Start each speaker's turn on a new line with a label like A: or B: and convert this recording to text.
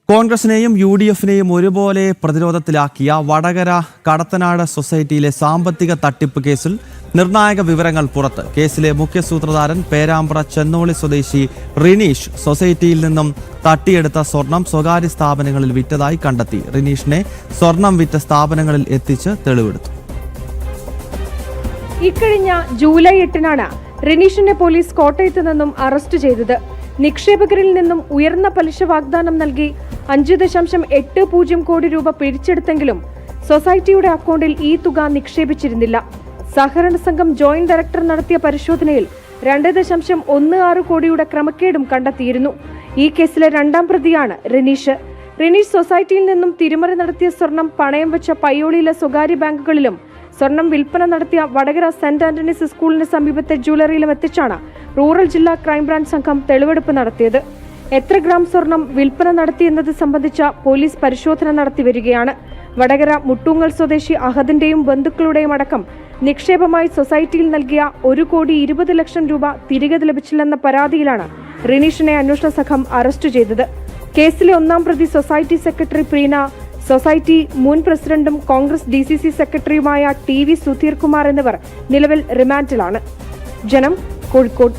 A: കോൺഗ്രസിനെയും UDFിനെയും ഒരുപോലെ പ്രതിരോധത്തിലാക്കിയ വടകര കടത്തനാട് സൊസൈറ്റിയിലെ സാമ്പത്തിക തട്ടിപ്പ് കേസിൽ നിർണായക വിവരങ്ങൾ പുറത്ത്. കേസിലെ മുഖ്യ സൂത്രധാരൻ പേരാമ്പ്ര ചെന്നോളി സ്വദേശി റിനീഷ് സൊസൈറ്റിയിൽ നിന്നും തട്ടിയെടുത്ത സ്വർണം സ്വകാര്യ സ്ഥാപനങ്ങളിൽ വിറ്റതായി കണ്ടെത്തി. റിനീഷിനെ സ്വർണം വിറ്റ സ്ഥാപനങ്ങളിൽ എത്തിച്ച് തെളിവെടുത്തു.
B: ഇക്കഴിഞ്ഞ ജൂലൈ 8-നാണ് റിനീഷിനെ പോലീസ് കോട്ടയത്ത് നിന്നും അറസ്റ്റ് ചെയ്തത്. നിക്ഷേപകരിൽ നിന്നും ഉയർന്ന പലിശ വാഗ്ദാനം നൽകി 5.80 കോടി രൂപ പിരിച്ചെടുത്തെങ്കിലും സൊസൈറ്റിയുടെ അക്കൗണ്ടിൽ ഈ തുക നിക്ഷേപിച്ചിരുന്നില്ല. സഹകരണ സംഘം ജോയിന്റ് ഡയറക്ടർ നടത്തിയ പരിശോധനയിൽ 2.16 കോടിയുടെ ക്രമക്കേടും കണ്ടെത്തിയിരുന്നു. ഈ കേസിലെ രണ്ടാം പ്രതിയാണ് റിനീഷ്. റിനീഷ് സൊസൈറ്റിയിൽ നിന്നും തിരിമറി നടത്തിയ സ്വർണം പണയം വെച്ച പയ്യോളിയിലെ സ്വകാര്യ ബാങ്കുകളിലും സ്വർണം വിൽപ്പന നടത്തിയ വടകര സെന്റ് ആന്റണീസ് സ്കൂളിന് സമീപത്തെ ജ്വല്ലറിയിലും എത്തിച്ചാണ് റൂറൽ ജില്ലാ ക്രൈംബ്രാഞ്ച് സംഘം തെളിവെടുപ്പ് നടത്തിയത്. എത്ര ഗ്രാം സ്വർണം വിൽപ്പന നടത്തിയെന്നത് സംബന്ധിച്ച പോലീസ് പരിശോധന നടത്തി വരികയാണ്. വടകര മുട്ടൂങ്ങൽ സ്വദേശി അഹദിന്റെയും ബന്ധുക്കളുടെയും അടക്കം നിക്ഷേപമായി സൊസൈറ്റിയിൽ നൽകിയ 1,20,00,000 രൂപ തിരികെ ലഭിച്ചില്ലെന്ന പരാതിയിലാണ് റിനീഷിനെ അന്വേഷണ സംഘം അറസ്റ്റ് ചെയ്തത്. കേസിലെ ഒന്നാം പ്രതി സൊസൈറ്റി സെക്രട്ടറി പ്രീന, സൊസൈറ്റി മുൻ പ്രസിഡന്റും കോൺഗ്രസ് DCC സെക്രട്ടറിയുമായ TV സുധീർ കുമാർ എന്നിവർ നിലവിൽ റിമാൻഡിലാണ്. ജനം, കോഴിക്കോട്.